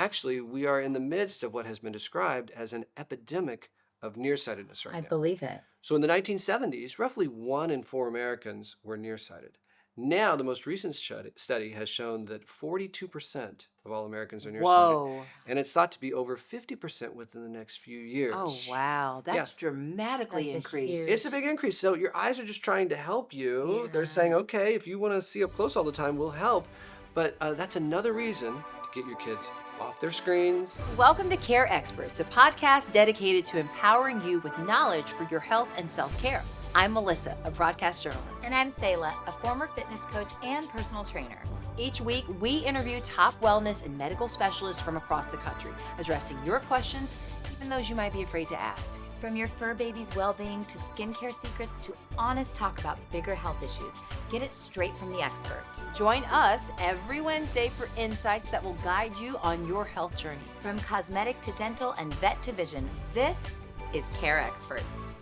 actually, we are in the midst of what has been described as an epidemic of nearsightedness right I now. believe it. So in the 1970s, roughly 1 in 4 Americans were nearsighted. Now, the most recent study has shown that 42% of all Americans are nearsighted. Whoa. And it's thought to be over 50% within the next few years. Oh, wow. That's dramatically That's a increased. huge- It's a big increase. So your eyes are just trying to help you. They're saying, okay, if you want to see up close all the time, we'll help. But that's another reason to get your kids off their screens. Welcome to Care Experts, a podcast dedicated to empowering you with knowledge for your health and self-care. I'm Melissa, a broadcast journalist. And I'm Selah, a former fitness coach and personal trainer. Each week, we interview top wellness and medical specialists from across the country, addressing your questions, even those you might be afraid to ask. From your fur baby's well-being to skincare secrets to honest talk about bigger health issues, get it straight from the expert. Join us every Wednesday for insights that will guide you on your health journey. From cosmetic to dental and vet to vision, this is Care Experts.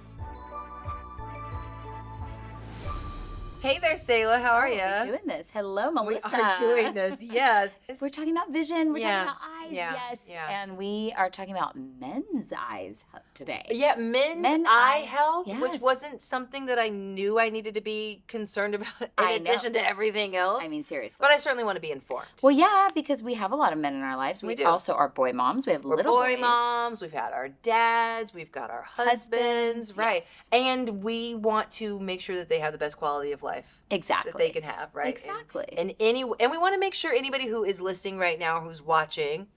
Hey there, Selah. How are you? We're doing this. Hello, Melissa. We are doing this, yes. We're talking about vision. We're Yeah, talking about eyes. yeah, Yes. yeah. And we are talking about men's eyes today. Yeah, men's Men eye eye- health, yes. which wasn't something that I knew I needed to be concerned about in I know. addition to everything else. I mean, seriously. but I certainly want to be informed. Well, yeah, because we have a lot of men in our lives. We do. Also are boy moms. We have We're little boy boys. moms, we've had our dads, we've got our husbands, right? yes. And we want to make sure that they have the best quality of life Exactly. that they can have, right? Exactly. And we want to make sure anybody who is listening right now, who's watching,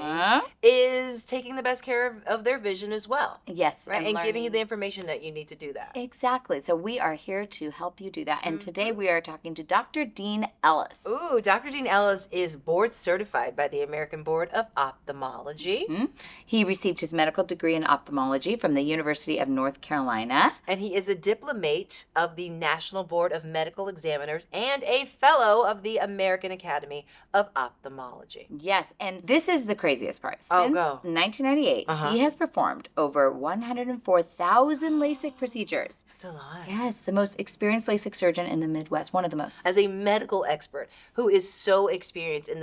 Huh? is taking the best care of their vision as well. Yes. Right? And giving you the learning. information that you need to do that. Exactly. So we are here to help you do that. And today we are talking to Dr. Dean Ellis. Ooh, Dr. Dean Ellis is board certified by the American Board of Ophthalmology. He received his medical degree in ophthalmology from the University of North Carolina. And he is a diplomate of the National Board of Medical Examiners and a fellow of the American Academy of Ophthalmology. Yes, and this is the craziest part. Since Oh, go. 1998, he has performed over 104,000 LASIK procedures. That's a lot. Yes, the most experienced LASIK surgeon in the Midwest, one of the most. As a medical expert who is so experienced in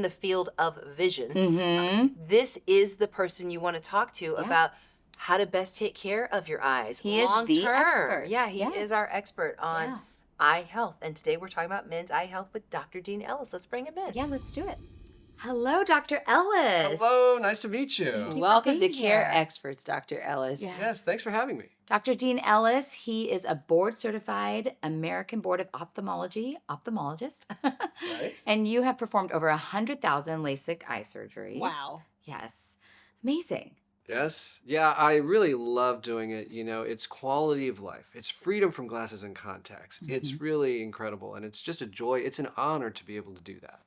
the field of vision, this is the person you want to talk to about how to best take care of your eyes. He is long the term. expert. Yeah, he Yes. is our expert on Yeah. eye health. And today we're talking about men's eye health with Dr. Dean Ellis. Let's bring him in. Yeah, let's do it. Hello, Dr. Ellis. Hello, nice to meet you. Welcome to being Care here. Experts, Dr. Ellis. Yeah. Yes, thanks for having me. Dr. Dean Ellis, he is a board certified American Board of Ophthalmology ophthalmologist. Right. And you have performed over 100,000 LASIK eye surgeries. Wow. Yes. Amazing. Yes. Yeah, I really love doing it. You know, it's quality of life. It's freedom from glasses and contacts. It's really incredible. And it's just a joy. It's an honor to be able to do that.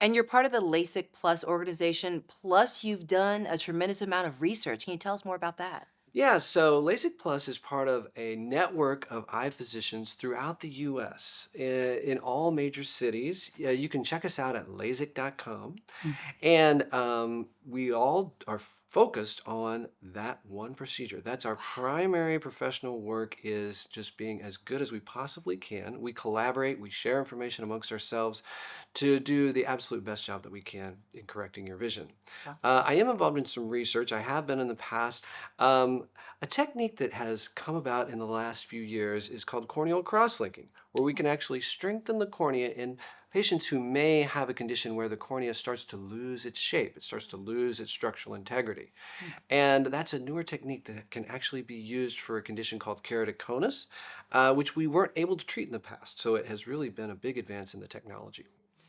And you're part of the LASIK Plus organization, plus you've done a tremendous amount of research. Can you tell us more about that? Yeah, so LASIK Plus is part of a network of eye physicians throughout the U.S. in all major cities. You can check us out at LASIK.com. And we all are focused on that one procedure. That's our primary professional work, is just being as good as we possibly can. We collaborate, we share information amongst ourselves to do the absolute best job that we can in correcting your vision. I am involved in some research. I have been in the past. A technique that has come about in the last few years is called corneal cross-linking, where we can actually strengthen the cornea in patients who may have a condition where the cornea starts to lose its shape, it starts to lose its structural integrity. And that's a newer technique that can actually be used for a condition called keratoconus, which we weren't able to treat in the past. So it has really been a big advance in the technology.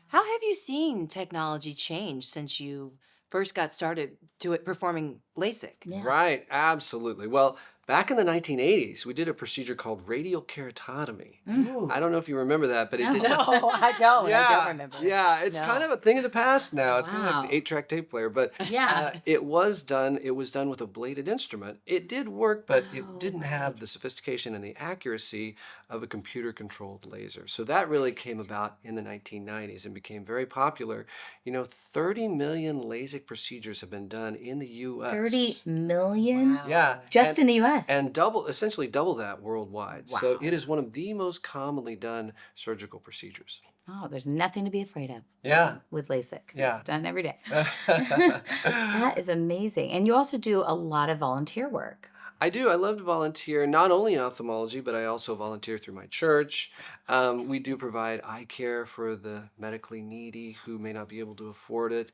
How have you seen technology change since you first got started performing LASIK? Yeah. Right, absolutely. Well, back in the 1980s, we did a procedure called radial keratotomy. I don't know if you remember that, but it did. No, I don't. I don't remember. Yeah, it's No. kind of a thing of the past now. It's kind of like the Wow. 8-track tape player, but Yeah. it was done with a bladed instrument. It did work, but it didn't have the sophistication and the accuracy of a computer-controlled laser. So that really came about in the 1990s and became very popular. You know, 30 million LASIK procedures have been done in the U.S. 30 million? Wow. Yeah. Just in the U.S.? And essentially double that worldwide. So it is one of the most commonly done surgical procedures. Oh, there's nothing to be afraid of Yeah. with LASIK. Yeah. It's done every day. That is amazing. And you also do a lot of volunteer work. I do. I love to volunteer, not only in ophthalmology, but I also volunteer through my church. We do provide eye care for the medically needy who may not be able to afford it,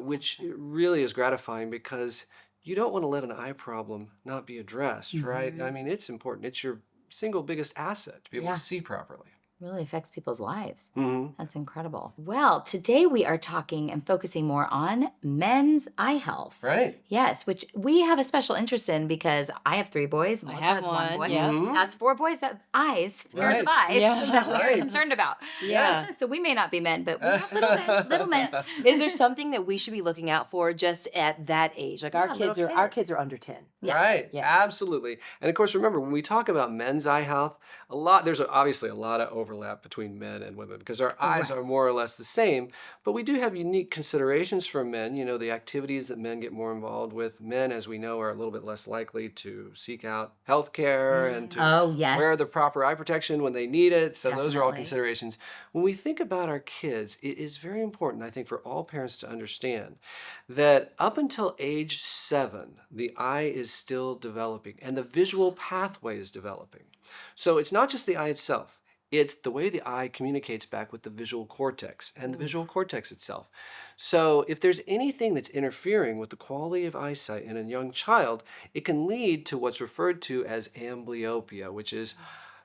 which really is gratifying because you don't want to let an eye problem not be addressed, right? I mean, it's important. It's your single biggest asset to be able Yeah. to see properly. Really affects people's lives. Mm-hmm. That's incredible. Well, today we are talking and focusing more on men's eye health. Right. Yes, which we have a special interest in because I have 3 boys. Melissa have has one one, boy. yeah. Mhm. That's 4 boys that eyes, pairs of Right. eyes Yeah. that we're Right. concerned about. Yeah. So we may not be men, but we have little men. Is there something that we should be looking out for just at that age? Like our Yeah, kids little are kids. under 10. Yeah. Right. Yeah. Absolutely. And of course, remember when we talk about men's eye health, there's obviously a lot of overlap between men and women because our eyes are more or less the same, but we do have unique considerations for men. You know, the activities that men get more involved with. Men, as we know, are a little bit less likely to seek out health care and to Oh, yes. wear the proper eye protection when they need it. So those are all Definitely. considerations. When we think about our kids, it is very important, I think, for all parents to understand that up until age 7, the eye is still developing and the visual pathway is developing. So it's not just the eye itself. It's the way the eye communicates back with the visual cortex and the visual cortex itself. So if there's anything that's interfering with the quality of eyesight in a young child, it can lead to what's referred to as amblyopia, which is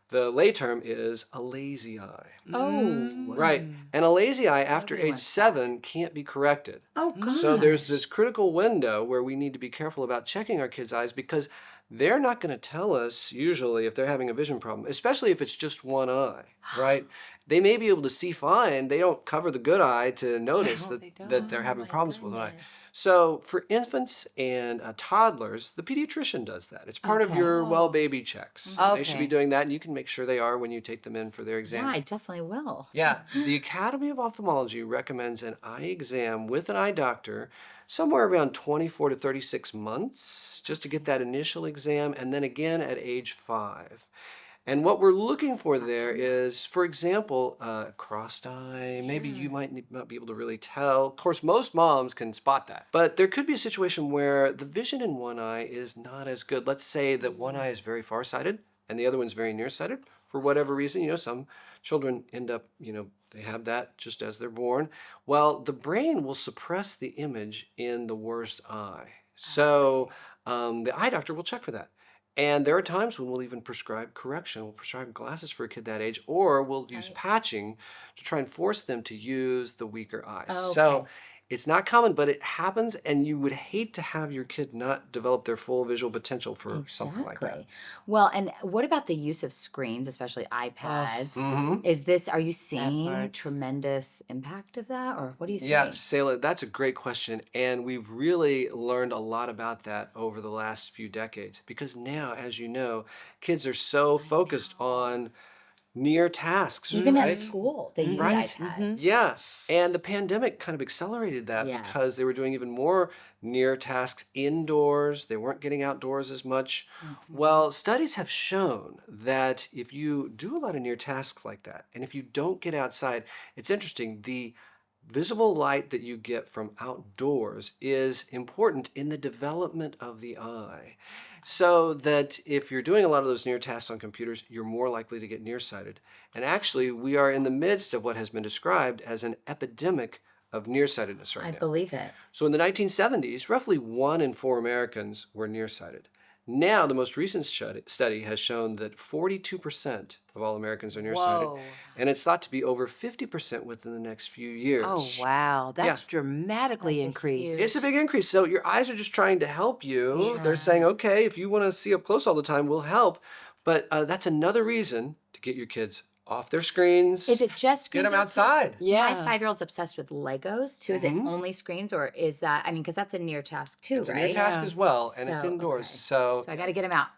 the lay term is a lazy eye. Oh. Right. And a lazy eye after Nobody age wants 7 can't be corrected. Oh, gosh. So there's this critical window where we need to be careful about checking our kids' eyes because they're not going to tell us usually if they're having a vision problem, especially if it's just one eye, right? They may be able to see fine. They don't cover the good eye to notice that they're having problems with an eye. goodness. So for infants and toddlers, the pediatrician does that. It's part of your well baby checks. They should be Okay. doing that, and you can make sure they are when you take them in for their Yeah, exams. I definitely will. Yeah, the Academy of Ophthalmology recommends an eye exam with an eye doctor somewhere around 24 to 36 months just to get that initial exam, and then again at age 5. And what we're looking for there is, for example, crossed eye. Maybe you might not be able to really tell. Of course, most moms can spot that. But there could be a situation where the vision in one eye is not as good. Let's say that one eye is very farsighted and the other one's very nearsighted. For whatever reason, you know, some children end up, you know, they have that just as they're born. Well, the brain will suppress the image in the worst eye. So the eye doctor will check for that. And there are times when we'll even prescribe correction. We'll prescribe glasses for a kid that age, or we'll use patching to try and force them to use the weaker eyes. Oh, So okay. it's not common, but it happens, and you would hate to have your kid not develop their full visual potential for something like that. Exactly. Well, and what about the use of screens, especially iPads? Are you seeing part. tremendous impact of that, or what do you see? Yeah, Selah, that's a great question. And we've really learned a lot about that over the last few decades because now, as you know, kids are so focused on near tasks. Even right? at school, they use Right. iPads. Yeah. And the pandemic kind of accelerated that Yes. because they were doing even more near tasks indoors. They weren't getting outdoors as much. Well, studies have shown that if you do a lot of near tasks like that, and if you don't get outside, it's interesting, the visible light that you get from outdoors is important in the development of the eye. So that if you're doing a lot of those near tasks on computers, you're more likely to get nearsighted. And actually, we are in the midst of what has been described as an epidemic of nearsightedness right I now. believe it. So in the 1970s, roughly 1 in 4 Americans were nearsighted. Now, the most recent study has shown that 42% of all Americans are nearsighted. Whoa. And it's thought to be over 50% within the next few years. Oh, wow. That's dramatically increased. It's a big increase. So your eyes are just trying to help you. They're saying, okay, if you want to see up close all the time, we'll help. But that's another reason to get your kids off their screens. Is it just Get screens? them or outside. Yeah. My 5-year-old's obsessed with Legos too. Is it only screens, or is that? I mean, because that's a near task too, It's a right? near task as well, and it's So, indoors. okay. So So I got to get him out.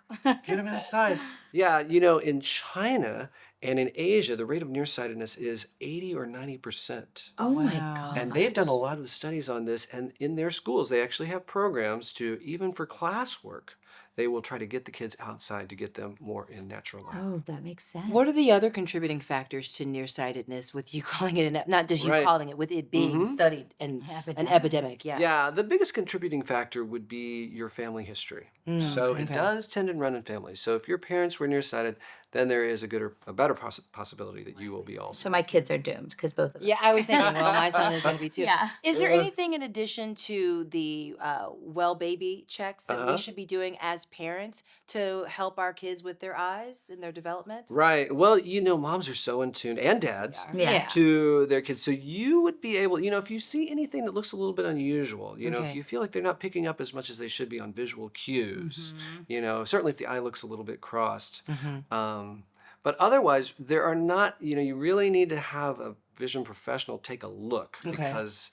get them outside. Yeah, you know, in China and in Asia, the rate of nearsightedness is 80 or 90%. Oh my Wow. god! And they've done a lot of the studies on this, and in their schools, they actually have programs to, even for classwork, they will try to get the kids outside to get them more in natural light. Oh, that makes sense. What are the other contributing factors to nearsightedness with you calling it not just you Right. calling it, with it being studied and an epidemic? Yes. Yeah, the biggest contributing factor would be your family history. So it does tend to run in families. So if your parents were nearsighted, then there is a better possibility that you will be also. So my kids are doomed because both of us. Yeah, I was thinking, well, my son is going to be too. Yeah. Is there anything in addition to the well baby checks that we should be doing as parents to help our kids with their eyes and their development? Right. Well, moms are so in tune, and dads, Yeah. to their kids. So you would be able, if you see anything that looks a little bit unusual, if Okay. you feel like they're not picking up as much as they should be on visual cues, certainly if the eye looks a little bit crossed. But otherwise, there are not, you really need to have a vision professional take a look because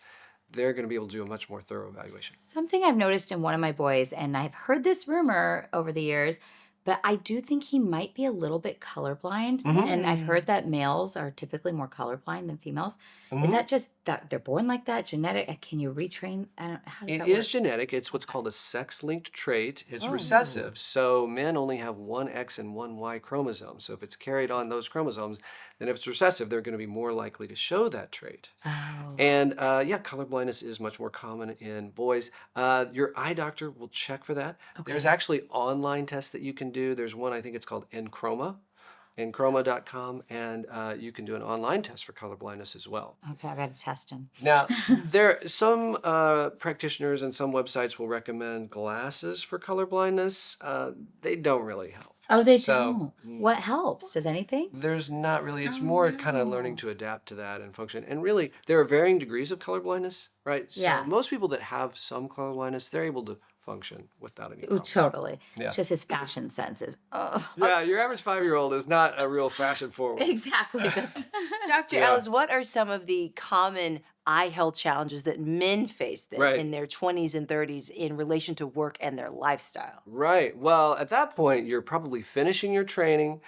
they're going to be able to do a much more thorough evaluation. Something I've noticed in one of my boys, and I've heard this rumor over the years, but I do think he might be a little bit colorblind. And I've heard that males are typically more colorblind than females. Is that just that they're born like that, genetic? Can you retrain? How does It that is work? genetic. It's what's called a sex-linked trait. It's recessive. So men only have one X and one Y chromosome. So if it's carried on those chromosomes, then if it's recessive, they're going to be more likely to show that trait. And colorblindness is much more common in boys. Your eye doctor will check for that. There's actually online tests that you can do. There's one, I think it's called enchroma.com, and you can do an online test for colorblindness as well. Okay, I got to test him. Now, some practitioners and some websites will recommend glasses for colorblindness. They don't really help. Oh, they So, don't. What helps? Does anything? There's not really, it's more kind of learning to adapt to that and function. And really, there are varying degrees of colorblindness, right? So Yeah. most people that have some colorblindness, they're able to function without any Ooh, problems. totally. Yeah. It's just his fashion senses. Oh, Yeah, your average 5-year-old is not a real fashion forward. exactly. Dr. Yeah. Ellis, what are some of the common eye health challenges that men face then Right. in their 20s and 30s in relation to work and their lifestyle? Right. Well, at that point, you're probably finishing your training.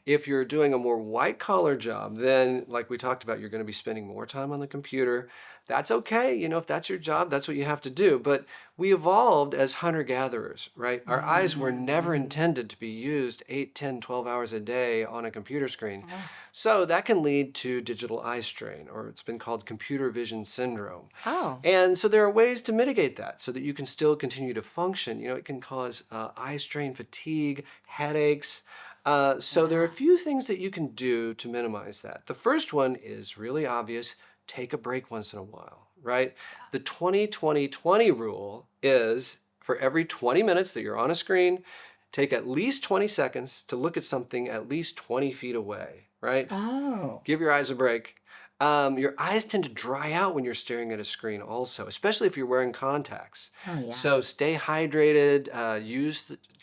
If you're doing a more white-collar job, then, like we talked about, you're going to be spending more time on the computer. That's okay. If that's your job, that's what you have to do. But we evolved as hunter-gatherers, right? Our eyes were never intended to be used 8, 10, 12 hours a day on a computer screen. So that can lead to digital eye strain, or it's been called computer vision syndrome. Oh. And so there are ways to mitigate that so that you can still continue to function. It can cause eye strain, fatigue, headaches. So there are a few things that you can do to minimize that. The first one is really obvious. Take a break once in a while, right? The 20-20-20 rule is for every 20 minutes that you're on a screen, take at least 20 seconds to look at something at least 20 feet away, right? Oh. Give your eyes a break. Your eyes tend to dry out when you're staring at a screen also, especially if you're wearing contacts. Oh, yeah. So stay hydrated,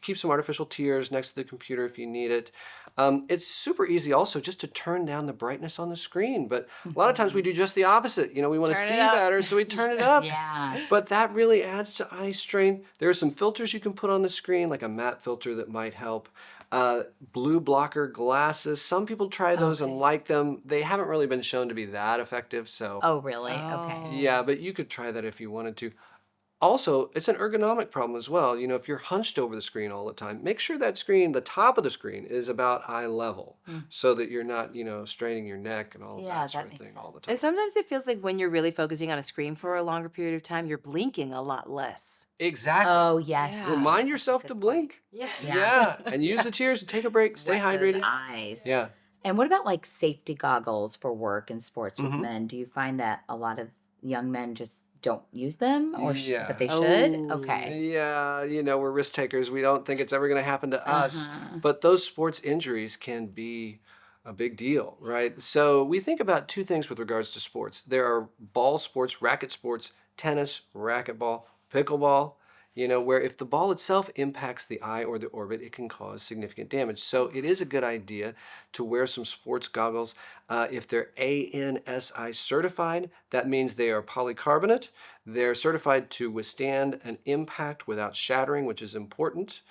keep some artificial tears next to the computer if you need it. It's super easy also just to turn down the brightness on the screen, but a lot of times we do just the opposite. We want to Turn it see up. better, so we turn it up. Yeah. But that really adds to eye strain. There are some filters you can put on the screen, like a matte filter that might help. Blue blocker glasses. Some people try those and like them. They haven't really been shown to be that effective, so Oh, really? Okay. yeah, but you could try that if you wanted to. Also, it's an ergonomic problem as well. If you're hunched over the screen all the time, make sure that screen, the top of the screen, is about eye level so that you're not, straining your neck and all of Yeah, that that sort of makes thing sense. all the time. And sometimes it feels like when you're really focusing on a screen for a longer period of time, you're blinking a lot less. Exactly. Oh, yes. Yeah. Remind yourself to blink. Yeah. Yeah. And use the tears and take a break. Stay Wet those hydrated. eyes. Yeah. And what about like safety goggles for work and sports Mm-hmm. with men? Do you find that a lot of young men just don't use them, or Yeah. but they should? Oh. Okay. Yeah, we're risk takers. We don't think it's ever going to happen to us. But those sports injuries can be a big deal, right? So we think about two things with regards to sports. There are ball sports, racket sports, tennis, racquetball, pickleball, where if the ball itself impacts the eye or the orbit, it can cause significant damage. So it is a good idea to wear some sports goggles. If they're ANSI certified, that means they are polycarbonate. They're certified to withstand an impact without shattering, which is important.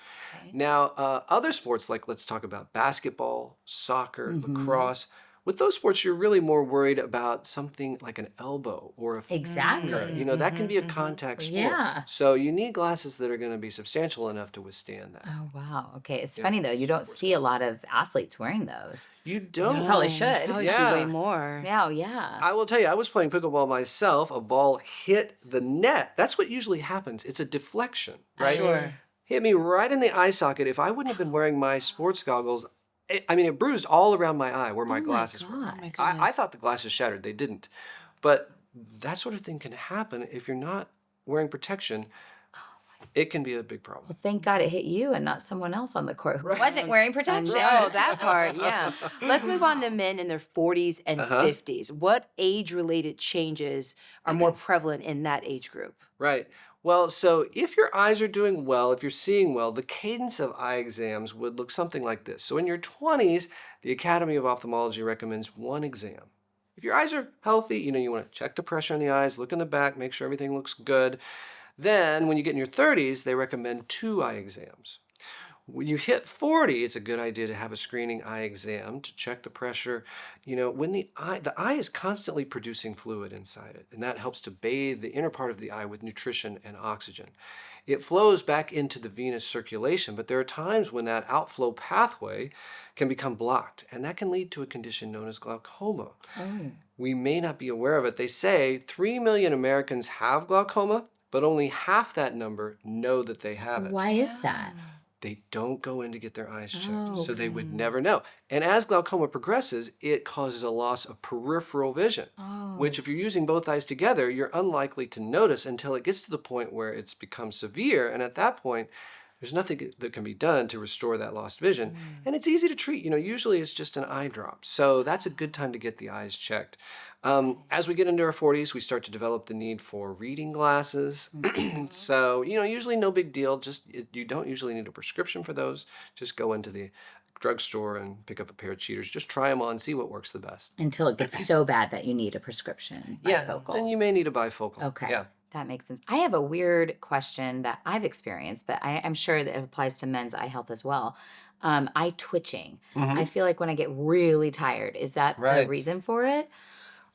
Now, other sports, like let's talk about basketball, soccer, lacrosse, With those sports, you're really more worried about something like an elbow or a Exactly. finger. You know, that can be a contact sport. Yeah. So you need glasses that are going to be substantial enough to withstand that. Oh, wow. Okay. It's funny, though. You don't see a lot of athletes wearing those. You don't. You probably You should. probably see way more. Yeah, yeah. I will tell you, I was playing pickleball myself. A ball hit the net. That's what usually happens. It's a deflection, right? Sure. Hit me right in the eye socket. If I wouldn't have been wearing my sports goggles, it bruised all around my eye where my glasses were. Oh my I goodness. thought the glasses shattered. They didn't. But that sort of thing can happen if you're not wearing protection. It can be a big problem. Well, thank God it hit you and not someone else on the court who wasn't wearing protection. No, that part, yeah. Let's move on to men in their 40s and 50s. What age-related changes are more prevalent in that age group? Right. Well, so if your eyes are doing well, if you're seeing well, the cadence of eye exams would look something like this. So in your 20s, the Academy of Ophthalmology recommends 1 exam. If your eyes are healthy, you want to check the pressure in the eyes, look in the back, make sure everything looks good. Then when you get in your 30s, they recommend 2 eye exams. When you hit 40, it's a good idea to have a screening eye exam to check the pressure. When the eye is constantly producing fluid inside it, and that helps to bathe the inner part of the eye with nutrition and oxygen. It flows back into the venous circulation, but there are times when that outflow pathway can become blocked, and that can lead to a condition known as glaucoma. We may not be aware of it. They say 3 million Americans have glaucoma, but only half that number know that they have it. Why is that? They don't go in to get their eyes checked, so they would never know. And as glaucoma progresses, it causes a loss of peripheral vision, which if you're using both eyes together, you're unlikely to notice until it gets to the point where it's become severe. And at that point, there's nothing that can be done to restore that lost vision. And it's easy to treat. Usually it's just an eye drop. So that's a good time to get the eyes checked. As we get into our 40s, we start to develop the need for reading glasses. So, usually no big deal. You don't usually need a prescription for those. Just go into the drugstore and pick up a pair of cheaters. Just try them on, see what works the best. Until it gets so bad that you need a prescription. Bifocal. Then you may need a bifocal. Okay. Yeah. That makes sense. I have a weird question that I've experienced, but I'm sure that it applies to men's eye health as well. Eye twitching. I feel like when I get really tired, is that the Right. reason for it?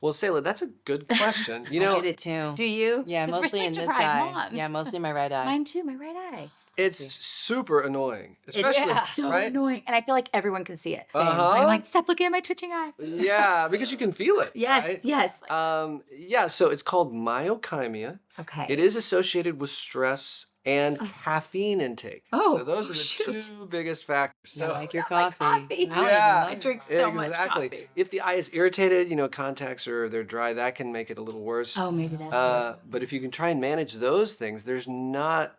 Well, Selah, that's a good question. I get it too. Do you? Yeah, 'Cause we're mostly such in this deprived eye. moms. Yeah, mostly in my right eye. Mine too, my right eye. it's super annoying, especially, It's so right? annoying. And I feel like everyone can see it. Same. Uh-huh. I'm like, stop looking at my twitching eye. Yeah, because you can feel it. Yes, right? yes. So it's called myokymia. Okay. It is associated with stress and caffeine intake. Oh, so those are the shoot. 2 biggest factors. I So like your Like coffee. I drink so much exactly. coffee. If the eye is irritated, contacts or they're dry, that can make it a little worse. Oh, maybe that's it. But if you can try and manage those things, there's not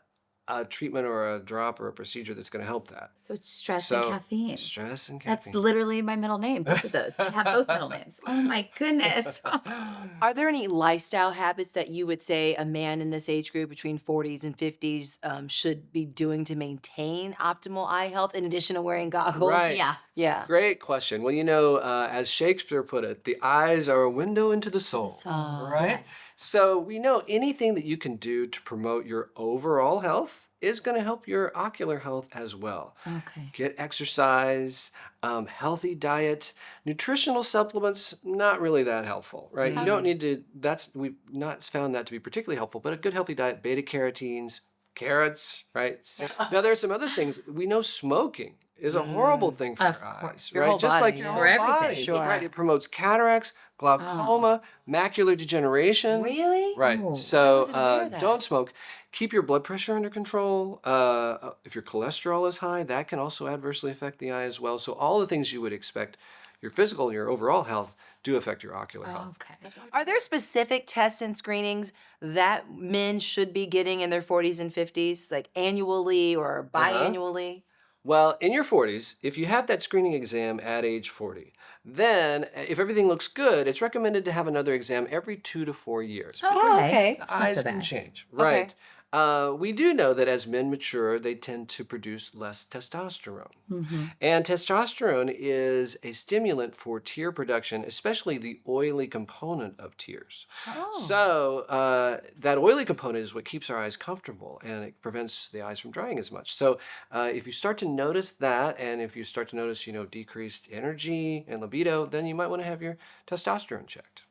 a treatment or a drop or a procedure that's going to help that. So it's stress So and caffeine. stress and That's caffeine. literally my middle name, both of those. I have both middle names. Oh my goodness. Are there any lifestyle habits that you would say a man in this age group between 40s and 50s should be doing to maintain optimal eye health in addition to wearing goggles? Right. Yeah. Yeah. Great question. Well, as Shakespeare put it, the eyes are a window into the soul, right? Yes. So we know anything that you can do to promote your overall health is going to help your ocular health as well. Okay. Get exercise, healthy diet, nutritional supplements, not really that helpful, right? You don't need to, we've not found that to be particularly helpful, but a good healthy diet, beta carotenes, carrots, right? Now there are some other things. We know smoking is a horrible thing for Of your course. eyes, Your right? whole Just like body, your yeah. whole For everything. body, Sure. right? It promotes cataracts, glaucoma, macular degeneration. Really? Right. Oh. So wasn't aware of that. don't smoke. Keep your blood pressure under control. If your cholesterol is high, that can also adversely affect the eye as well. So all the things you would expect, your physical and your overall health, do affect your ocular health. Okay. Are there specific tests and screenings that men should be getting in their 40s and 50s, like annually or biannually? Well, in your 40s, if you have that screening exam at age 40, then if everything looks good, it's recommended to have another exam every 2 to 4 years. Oh, okay. The eyes so can bad. change, Okay. right? We do know that as men mature, they tend to produce less testosterone. And testosterone is a stimulant for tear production, especially the oily component of tears. So that oily component is what keeps our eyes comfortable, and it prevents the eyes from drying as much. So if you start to notice that, and if you start to notice, decreased energy and libido, then you might want to have your testosterone checked.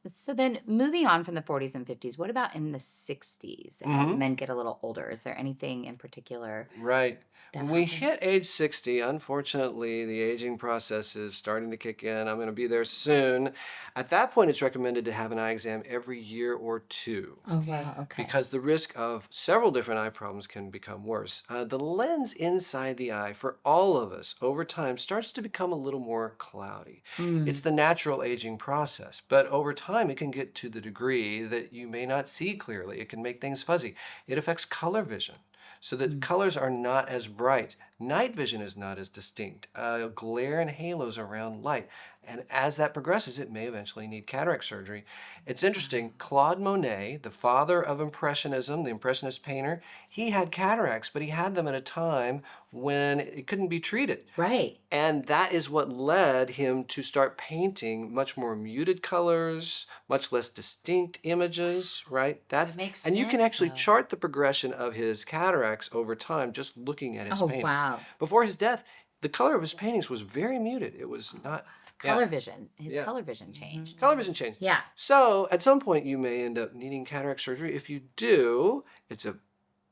So then moving on from the 40s and 50s, what about in the 60s as men get a little older? Is there anything in particular? Right. That When we hit happens. age 60, unfortunately, the aging process is starting to kick in. I'm going to be there soon. At that point, it's recommended to have an eye exam every year or two. Oh, wow. Okay. Because the risk of several different eye problems can become worse. The lens inside the eye for all of us over time starts to become a little more cloudy. It's the natural aging process, but over time it can get to the degree that you may not see clearly. It can make things fuzzy. It affects color vision, so that colors are not as bright. Night vision is not as distinct. Glare and halos around light. And as that progresses, it may eventually need cataract surgery. It's interesting, Claude Monet, the father of Impressionism, the Impressionist painter, he had cataracts, but he had them at a time when it couldn't be treated. Right. And that is what led him to start painting much more muted colors, much less distinct images, right? That makes and you can sense, actually though. chart the progression of his cataracts over time just looking at his Oh, paintings. wow. Before his death, the color of his paintings was very muted. It was not Color vision. His Yeah. color vision changed. color vision changed. Yeah. So at some point you may end up needing cataract surgery. If you do, it's a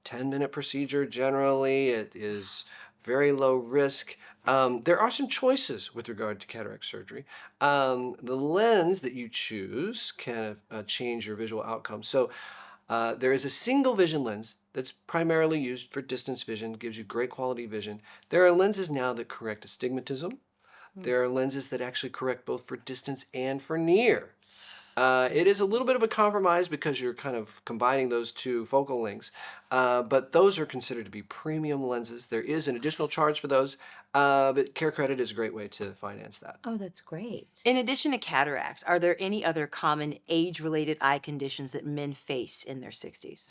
10-minute procedure generally. It is very low risk. There are some choices with regard to cataract surgery. The lens that you choose can change your visual outcome. So there is a single vision lens that's primarily used for distance vision, gives you great quality vision. There are lenses now that correct astigmatism. There are lenses that actually correct both for distance and for near. It is a little bit of a compromise because you're kind of combining those two focal lengths, but those are considered to be premium lenses. There is an additional charge for those, but CareCredit is a great way to finance that. Oh, that's great. In addition to cataracts, are there any other common age-related eye conditions that men face in their 60s?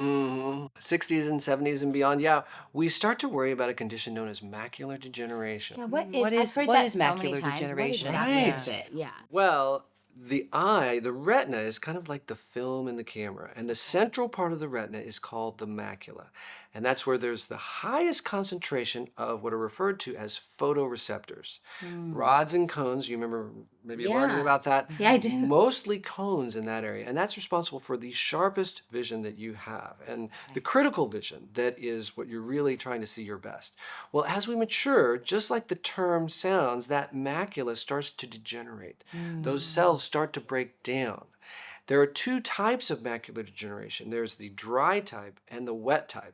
60s and 70s and beyond, yeah, we start to worry about a condition known as macular degeneration. Yeah, what What is, is- I've heard what that is so many macular times. degeneration? What exactly Right. is it? Yeah. Well, the eye, the retina, is kind of like the film in the camera, and the central part of the retina is called the macula. And that's where there's the highest concentration of what are referred to as photoreceptors. Rods and cones, you remember maybe learning Yeah. about that? Yeah, I do. Mostly cones in that area, and that's responsible for the sharpest vision that you have, and the critical vision that is what you're really trying to see your best. Well, as we mature, just like the term sounds, that macula starts to degenerate. Those cells start to break down. There are two types of macular degeneration. There's the dry type and the wet type.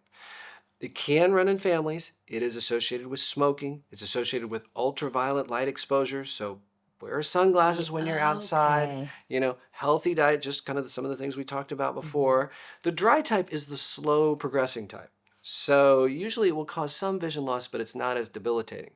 It can run in families. It is associated with smoking. It's associated with ultraviolet light exposure, so wear sunglasses when you're outside. Okay. Healthy diet, just kind of some of the things we talked about before. The dry type is the slow progressing type. So usually it will cause some vision loss, but it's not as debilitating.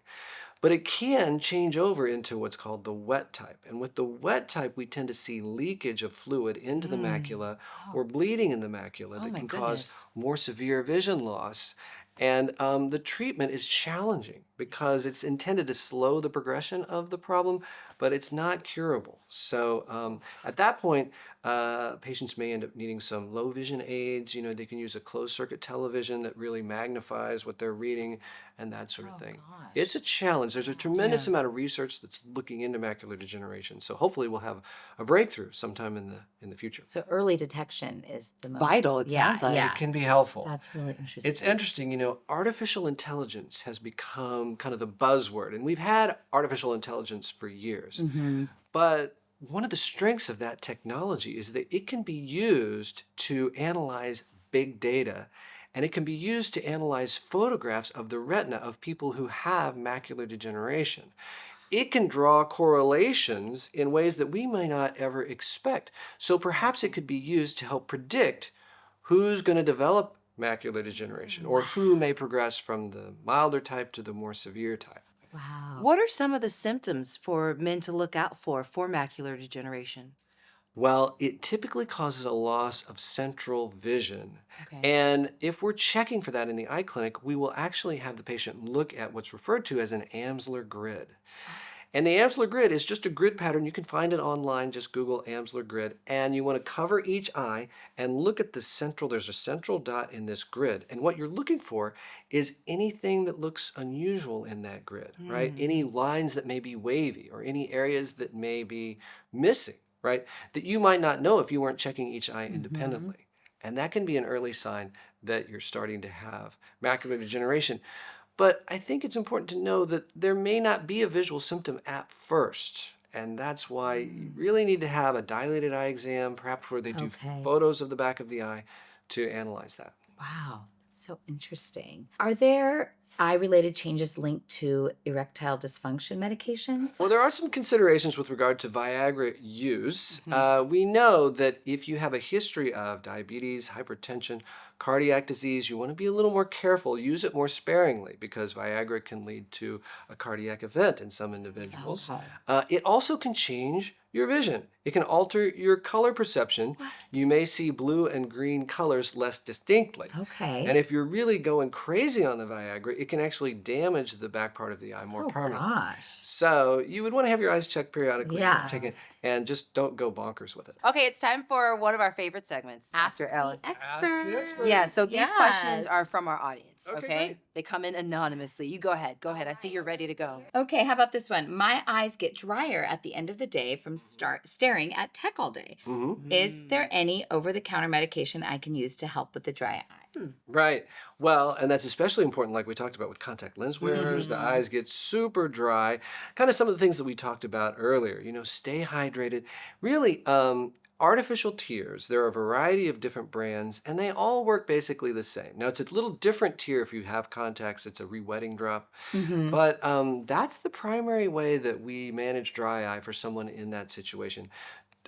But it can change over into what's called the wet type. And with the wet type, we tend to see leakage of fluid into the macula or bleeding in the macula that my can goodness. cause more severe vision loss. And the treatment is challenging because it's intended to slow the progression of the problem, but it's not curable. So at that point, patients may end up needing some low vision aids. They can use a closed circuit television that really magnifies what they're reading and that sort of thing. gosh. It's a challenge. There's a tremendous amount of research that's looking into macular degeneration. So hopefully we'll have a breakthrough sometime in the future. So early detection is the most Vital, it sounds like. Yeah. It can be helpful. That's really interesting. It's interesting, artificial intelligence has become kind of the buzzword, and we've had artificial intelligence for years. But one of the strengths of that technology is that it can be used to analyze big data, and it can be used to analyze photographs of the retina of people who have macular degeneration. It can draw correlations in ways that we may not ever expect. So perhaps it could be used to help predict who's going to develop macular degeneration or who may progress from the milder type to the more severe type. Wow. What are some of the symptoms for men to look out for macular degeneration? Well, it typically causes a loss of central vision. Okay. And if we're checking for that in the eye clinic, we will actually have the patient look at what's referred to as an Amsler grid. And the Amsler grid is just a grid pattern. You can find it online. Just Google Amsler grid. And you want to cover each eye and look at the central. There's a central dot in this grid. And what you're looking for is anything that looks unusual in that grid, right? Any lines that may be wavy or any areas that may be missing, right? That you might not know if you weren't checking each eye independently. And that can be an early sign that you're starting to have macular degeneration. But I think it's important to know that there may not be a visual symptom at first. And that's why you really need to have a dilated eye exam, perhaps where they do photos of the back of the eye to analyze that. Wow, that's so interesting. Are there eye-related changes linked to erectile dysfunction medications? Well, there are some considerations with regard to Viagra use. We know that if you have a history of diabetes, hypertension, cardiac disease, you want to be a little more careful. Use it more sparingly because Viagra can lead to a cardiac event in some individuals. It also can change your vision. It can alter your color perception. You may see blue and green colors less distinctly. Okay. And if you're really going crazy on the Viagra, it can actually damage the back part of the eye more permanently. Gosh. So you would want to have your eyes checked periodically. Yeah. If you're taking, and just don't go bonkers with it. Okay, it's time for one of our favorite segments, Dr. Ellen. Expert. Yeah, so these questions Yes. are from our audience, Okay, okay? great. They come in anonymously. You go ahead. Go ahead. I see you're ready to go. Okay, how about this one? My eyes get drier at the end of the day from staring at tech all day. Is there any over-the-counter medication I can use to help with the dry eyes? Right. Well, and that's especially important, like we talked about with contact lens wearers. The eyes get super dry. Kind of some of the things that we talked about earlier. Stay hydrated. Really, artificial tears. There are a variety of different brands, and they all work basically the same. Now, it's a little different tear if you have contacts. It's a re-wetting drop. But that's the primary way that we manage dry eye for someone in that situation.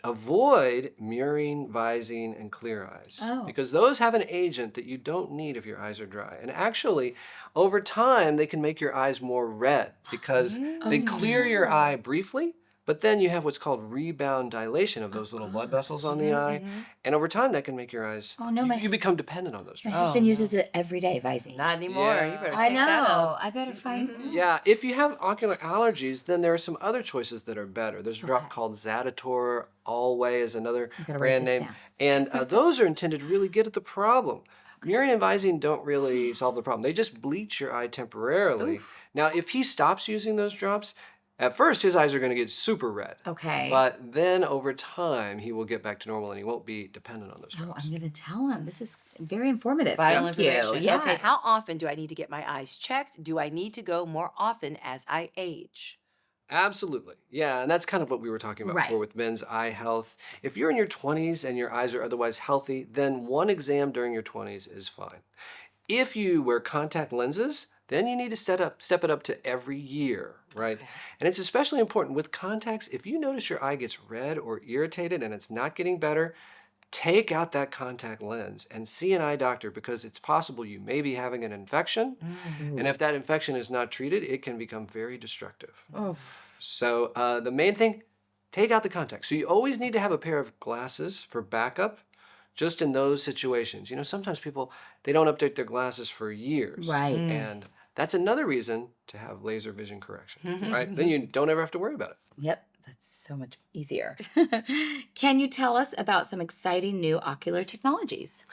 Avoid mirroring, visine, and clear eyes because those have an agent that you don't need if your eyes are dry. And actually, over time, they can make your eyes more red because they clear your eye briefly, but then you have what's called rebound dilation of those little blood vessels on the eye. And over time, that can make your eyes, you become dependent on those My drugs. husband uses it every day, Visine. Not anymore. Yeah. You better take I know. that up. I better find. Yeah, if you have ocular allergies, then there are some other choices that are better. There's a drop called Zaditor, Alway is another gotta brand write this name. And those are intended to really get at the problem. Mirroring and Visine don't really solve the problem. They just bleach your eye temporarily. Now, if he stops using those drops, at first his eyes are going to get super red. Okay. But then over time, he will get back to normal and he won't be dependent on those Oh, drops. I'm going to tell him. This is very informative. Vital Thank information. you. Yeah. Okay, how often do I need to get my eyes checked? Do I need to go more often as I age? Absolutely. Yeah, and that's kind of what we were talking about before with men's eye health. If you're in your 20s and your eyes are otherwise healthy, then one exam during your 20s is fine. If you wear contact lenses, then you need to step it up to every year, right? And it's especially important with contacts. If you notice your eye gets red or irritated and it's not getting better, take out that contact lens and see an eye doctor because it's possible you may be having an infection. And if that infection is not treated, it can become very destructive. So the main thing, take out the contacts. So you always need to have a pair of glasses for backup just in those situations. Sometimes people, they don't update their glasses for years. Right. And that's another reason to have laser vision correction, right? Then you don't ever have to worry about it. Yep. That's so much easier. Can you tell us about some exciting new ocular technologies?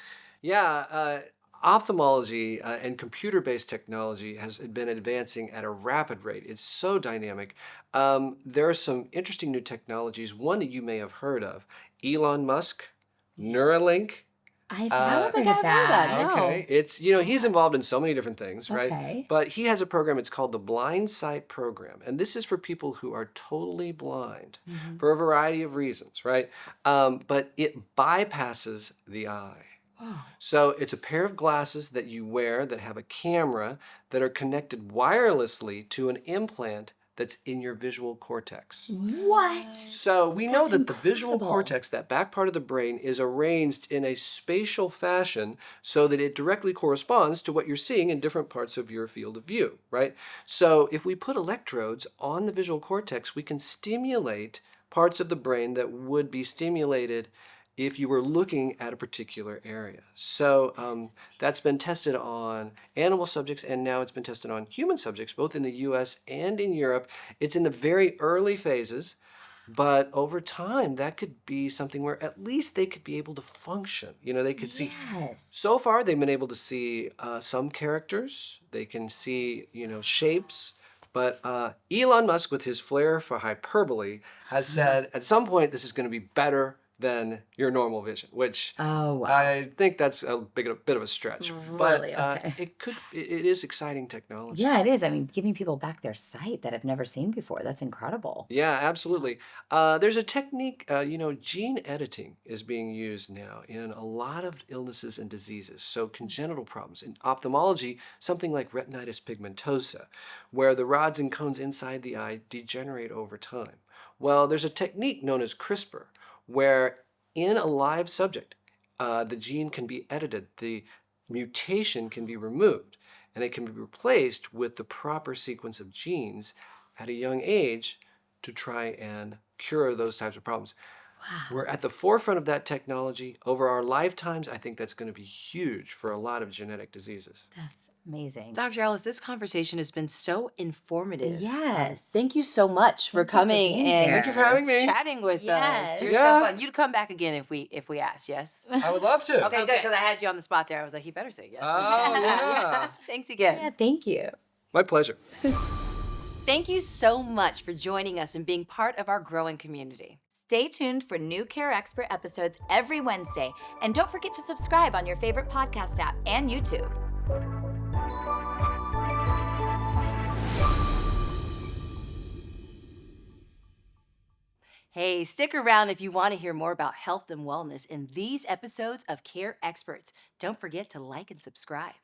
Yeah, ophthalmology and computer-based technology has been advancing at a rapid rate. It's so dynamic. There are some interesting new technologies. One that you may have heard of, Elon Musk, Neuralink. I don't think I've heard of that. No. Okay, it's he's involved in so many different things, right? Okay. But he has a program. It's called the Blind Sight Program, and this is for people who are totally blind for a variety of reasons, right? But it bypasses the eye. So it's a pair of glasses that you wear that have a camera that are connected wirelessly to an implant that's in your visual cortex. What? So we know that the visual incredible. cortex, that back part of the brain, is arranged in a spatial fashion so that it directly corresponds to what you're seeing in different parts of your field of view, right? So if we put electrodes on the visual cortex, we can stimulate parts of the brain that would be stimulated if you were looking at a particular area. So that's been tested on animal subjects, and now it's been tested on human subjects, both in the US and in Europe. It's in the very early phases, but over time, that could be something where at least they could be able to function. They could see. Yes. So far, they've been able to see some characters. They can see, shapes. But Elon Musk, with his flair for hyperbole, has said at some point this is going to be better than your normal vision, which Oh, wow. I think that's a bit of a stretch. Really? But Okay. it is exciting technology. Yeah, it is. I mean, giving people back their sight that I've never seen before. That's incredible. Yeah, absolutely. There's a technique, gene editing is being used now in a lot of illnesses and diseases. So congenital problems. In ophthalmology, something like retinitis pigmentosa, where the rods and cones inside the eye degenerate over time. Well, there's a technique known as CRISPR, where in a live subject, the gene can be edited, the mutation can be removed, and it can be replaced with the proper sequence of genes at a young age to try and cure those types of problems. Wow. We're at the forefront of that technology. Over our lifetimes, I think that's going to be huge for a lot of genetic diseases. That's amazing. Dr. Ellis, this conversation has been so informative. Yes. Thank you so much for Thank you for coming being and here. Thank you for having me. chatting with Yes. us. You're Yeah. so fun. You'd come back again if we asked, yes? I would love to. Okay, good, because I had you on the spot there. I was like, he better say yes. Oh, yeah. Thanks again. Yeah, thank you. My pleasure. Thank you so much for joining us and being part of our growing community. Stay tuned for new Care Expert episodes every Wednesday. And don't forget to subscribe on your favorite podcast app and YouTube. Hey, stick around if you want to hear more about health and wellness in these episodes of Care Experts. Don't forget to like and subscribe.